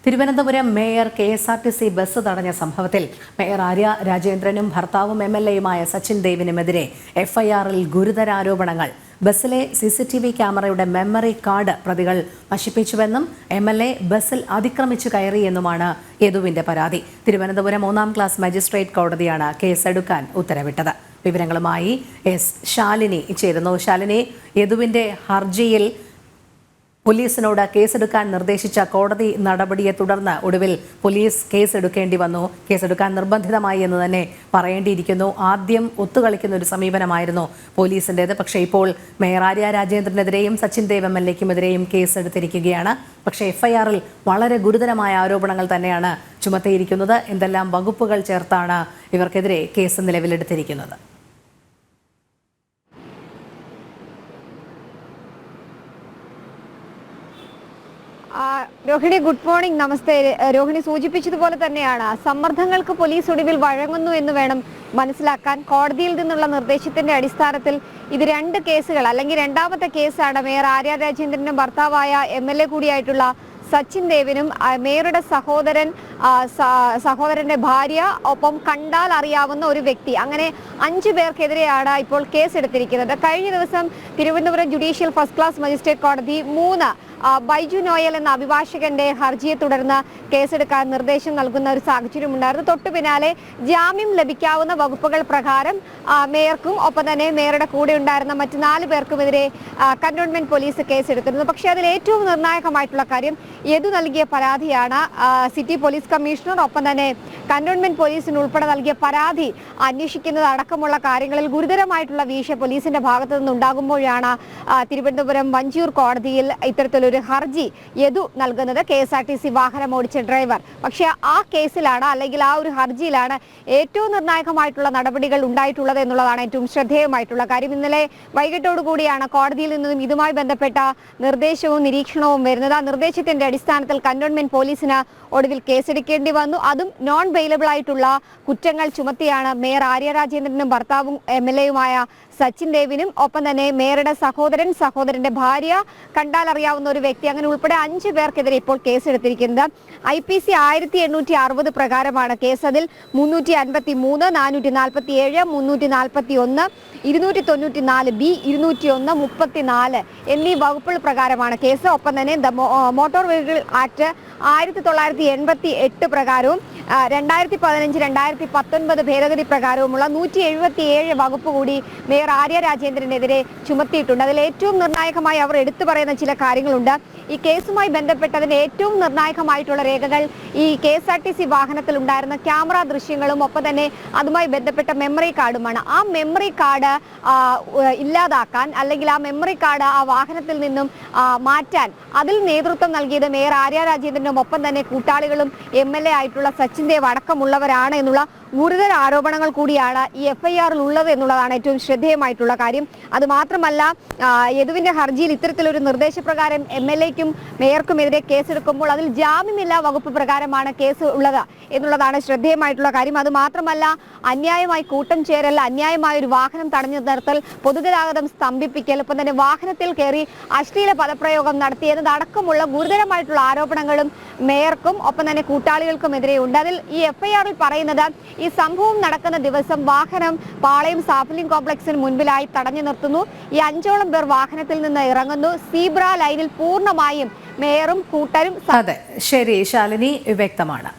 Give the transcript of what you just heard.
Thiruvananthapuram mayor KSRTC bus തടഞ്ഞ സംഭവത്തിൽ mayor Arya രാജേന്ദ്രനും ഭർത്താവും എം.എൽ.എയുമായ സച്ചിൻ ദേവിനുമെതിരെ എഫ്ഐആറിൽ ഗുരുതര ആരോപണങ്ങൾ. ബസ്സിലെ CCTV ക്യാമറയുടെ മെമ്മറി കാർഡ് പ്രതികൾ നശിപ്പിച്ചുവെന്നും എം.എൽ.എ ബസ്സിൽ അതിക്രമിച്ചു കയറിയെന്നുമാണ് യദുവിന്റെ പരാതി. തിരുവനന്തപുരം 1-ാം ക്ലാസ് മജിസ്ട്രേറ്റ് കോടതിയാണ് കേസെടുക്കാൻ ഉത്തരവിട്ടത്. വിവരങ്ങളുമായി ശാലിനി ചേരുന്നു. ശാലിനി, യദുവിന്റെ ഹർജിയിൽ പോലീസിനോട് കേസെടുക്കാൻ നിർദ്ദേശിച്ച കോടതി നടപടിയെ തുടർന്ന് ഒടുവിൽ പോലീസ് കേസെടുക്കേണ്ടി വന്നു. കേസെടുക്കാൻ നിർബന്ധിതമായി എന്ന് തന്നെ പറയേണ്ടിയിരിക്കുന്നു. ആദ്യം ഒത്തുകളിക്കുന്ന ഒരു സമീപനമായിരുന്നു പോലീസിൻ്റേത്. പക്ഷേ ഇപ്പോൾ മേയർ ആര്യ രാജേന്ദ്രനെതിരെയും സച്ചിൻ ദേവ് എം.എൽ.എക്കുമെതിരെയും കേസെടുത്തിരിക്കുകയാണ്. പക്ഷേ എഫ്ഐആറിൽ വളരെ ഗുരുതരമായ ആരോപണങ്ങൾ തന്നെയാണ് ചുമത്തിയിരിക്കുന്നത്. എന്തെല്ലാം വകുപ്പുകൾ ചേർത്താണ് ഇവർക്കെതിരെ കേസ് നിലവിലെടുത്തിരിക്കുന്നത്? Rohini, good morning. നമസ്തേ. രോഹിണി സൂചിപ്പിച്ചതുപോലെ തന്നെയാണ് സമ്മർദ്ദങ്ങൾക്ക് പോലീസ് ഒടുവിൽ വഴങ്ങുന്നു എന്ന് വേണം മനസ്സിലാക്കാൻ. കോടതിയിൽ നിന്നുള്ള നിർദ്ദേശത്തിന്റെ അടിസ്ഥാനത്തിൽ ഇത് 2 കേസുകൾ, അല്ലെങ്കിൽ രണ്ടാമത്തെ കേസാണ് മേയർ ആര്യ രാജേന്ദ്രനും ഭർത്താവായ എം.എൽ.എ കൂടിയായിട്ടുള്ള സച്ചിൻ ദേവിനും മേയറുടെ സഹോദരന്റെ ഭാര്യ, ഒപ്പം കണ്ടാൽ അറിയാവുന്ന ഒരു വ്യക്തി, അങ്ങനെ 5 പേർക്കെതിരെയാണ് ഇപ്പോൾ കേസെടുത്തിരിക്കുന്നത്. കഴിഞ്ഞ ദിവസം Thiruvananthapuram judicial first class magistrate കോടതി 3 ബൈജു നോയൽ എന്ന അഭിഭാഷകന്റെ ഹർജിയെ തുടർന്ന് കേസെടുക്കാൻ നിർദ്ദേശം നൽകുന്ന ഒരു സാഹചര്യം ഉണ്ടായിരുന്നു. തൊട്ടു പിന്നാലെ ജാമ്യം ലഭിക്കാവുന്ന വകുപ്പുകൾ പ്രകാരം മേയർക്കും ഒപ്പം തന്നെ മേയറുടെ കൂടെ ഉണ്ടായിരുന്ന മറ്റ് 4 പേർക്കുമെതിരെ കന്റോൺമെന്റ് പോലീസ് കേസെടുത്തിരുന്നു. പക്ഷേ അതിൽ ഏറ്റവും നിർണായകമായിട്ടുള്ള കാര്യം യദു നൽകിയ പരാതിയാണ്. സിറ്റി പോലീസ് കമ്മീഷണർ ഒപ്പം തന്നെ കന്റോൺമെന്റ് പോലീസിന് ഉൾപ്പെടെ നൽകിയ പരാതി അന്വേഷിക്കുന്നത് അടക്കമുള്ള കാര്യങ്ങളിൽ ഗുരുതരമായിട്ടുള്ള വീഴ്ച പോലീസിന്റെ ഭാഗത്തു നിന്നുണ്ടാകുമ്പോഴാണ് തിരുവനന്തപുരം വഞ്ചിയൂർ കോടതിയിൽ ഇത്തരത്തിലൊരു ഹർജി യദു നൽകുന്നത്. KSRTC വാഹനം ഓടിച്ച ഡ്രൈവർ. പക്ഷേ ആ കേസിലാണ്, അല്ലെങ്കിൽ ആ ഒരു ഹർജിയിലാണ് ഏറ്റവും നിർണായകമായിട്ടുള്ള നടപടികൾ ഉണ്ടായിട്ടുള്ളത് എന്നുള്ളതാണ് ഏറ്റവും ശ്രദ്ധേയമായിട്ടുള്ള കാര്യം. ഇന്നലെ വൈകിട്ടോടുകൂടിയാണ് കോടതിയിൽ നിന്നും ഇതുമായി ബന്ധപ്പെട്ട നിർദ്ദേശവും നിരീക്ഷണവും വരുന്നത്. ആ നിർദ്ദേശത്തിന്റെ അടിസ്ഥാനത്തിൽ കന്റോൺമെന്റ് പോലീസിന് ഒടുവിൽ കേസെടുക്കേണ്ടി വന്നു. അതും നോൺ ബെയിലബിൾ ആയിട്ടുള്ള കുറ്റങ്ങൾ ചുമത്തിയാണ് മേയർ ആര്യ രാജേന്ദ്രനും ഭർത്താവും എം.എൽ.എയുമായ സച്ചിൻ ദേവിനും ഒപ്പം തന്നെ മേയറുടെ സഹോദരന്റെ ഭാര്യ, കണ്ടാൽ അറിയാവുന്ന ഒരു വ്യക്തി, അങ്ങനെ ഉൾപ്പെടെ 5 പേർക്കെതിരെ ഇപ്പോൾ കേസെടുത്തിരിക്കുന്നത്. IPC 1860 പ്രകാരമാണ് കേസ്. അതിൽ 353, 447, 341, 294B, 201, 34 എന്നീ വകുപ്പുകൾ പ്രകാരമാണ് കേസ്. ഒപ്പം തന്നെ മോട്ടോർ വെഹിക്കിൾ ആക്ട് 1988 പ്രകാരവും 2015, 2019 ഭേദഗതി പ്രകാരവുമുള്ള 177 വകുപ്പ് കൂടി മേയർ ആര്യ രാജേന്ദ്രനെതിരെ ചുമത്തിയിട്ടുണ്ട്. അതിൽ ഏറ്റവും നിർണായകമായി അവർ എടുത്തു പറയുന്ന ചില കാര്യങ്ങളുണ്ട്. ഈ കേസുമായി ബന്ധപ്പെട്ടതിന് ഏറ്റവും നിർണായകമായിട്ടുള്ള രേഖകൾ ഈ KSRTC വാഹനത്തിൽ ഉണ്ടായിരുന്ന ക്യാമറ ദൃശ്യങ്ങളും ഒപ്പം തന്നെ അതുമായി ബന്ധപ്പെട്ട മെമ്മറി കാർഡുമാണ്. ആ മെമ്മറി കാർഡ് ഇല്ലാതാക്കാൻ, അല്ലെങ്കിൽ ആ മെമ്മറി കാർഡ് ആ വാഹനത്തിൽ നിന്നും മാറ്റാൻ അതിൽ നേതൃത്വം നൽകിയത് മേയർ ആര്യ രാജേന്ദ്രനും ഒപ്പം തന്നെ കൂട്ടാളികളും MLA ആയിട്ടുള്ള സച്ചിൻ ദേവ് അടക്കമുള്ളവരാണ് എന്നുള്ള ഗുരുതര ആരോപണങ്ങൾ കൂടിയാണ് ഈ FIRൽ ഉള്ളത് എന്നുള്ളതാണ് ഏറ്റവും ശ്രദ്ധേയമായിട്ടുള്ള കാര്യം. അതുമാത്രമല്ല, യദുവിന്റെ ഹർജിയിൽ ഇത്തരത്തിലൊരു നിർദ്ദേശപ്രകാരം MLAയ്ക്കും മേയർക്കുമെതിരെ കേസെടുക്കുമ്പോൾ അതിൽ ജാമ്യമില്ലാ വകുപ്പ് പ്രകാരമാണ് കേസ് ഉള്ളത് എന്നുള്ളതാണ് ശ്രദ്ധേയമായിട്ടുള്ള കാര്യം. അതുമാത്രമല്ല, അന്യായമായി കൂട്ടം ചേരൽ, അന്യായമായ ഒരു വാഹനം തടഞ്ഞു നിർത്തൽ, പൊതുഗതാഗതം സ്തംഭിപ്പിക്കൽ, ഒപ്പം തന്നെ വാഹനത്തിൽ കയറി അശ്ലീല പദപ്രയോഗം നടത്തിയത് അടക്കമുള്ള ഗുരുതരമായിട്ടുള്ള ആരോപണങ്ങളും മേയർക്കും ഒപ്പം തന്നെ കൂട്ടാളികൾക്കുമെതിരെ ഉണ്ട്. അതിൽ ഈ FIRൽ പറയുന്നത്, ഈ സംഭവം നടക്കുന്ന ദിവസം വാഹനം പാളയം സാഫലിംഗ് കോംപ്ലക്സിന് മുൻപിലായി തടഞ്ഞു നിർത്തുന്നു. ഈ 5ഓളം പേർ വാഹനത്തിൽ നിന്ന് ഇറങ്ങുന്നു. സീബ്ര ലൈനിൽ പൂർണ്ണമായും മേയറും കൂട്ടരും. അതെ, ശരി ശാലിനി, വ്യക്തമാണ്.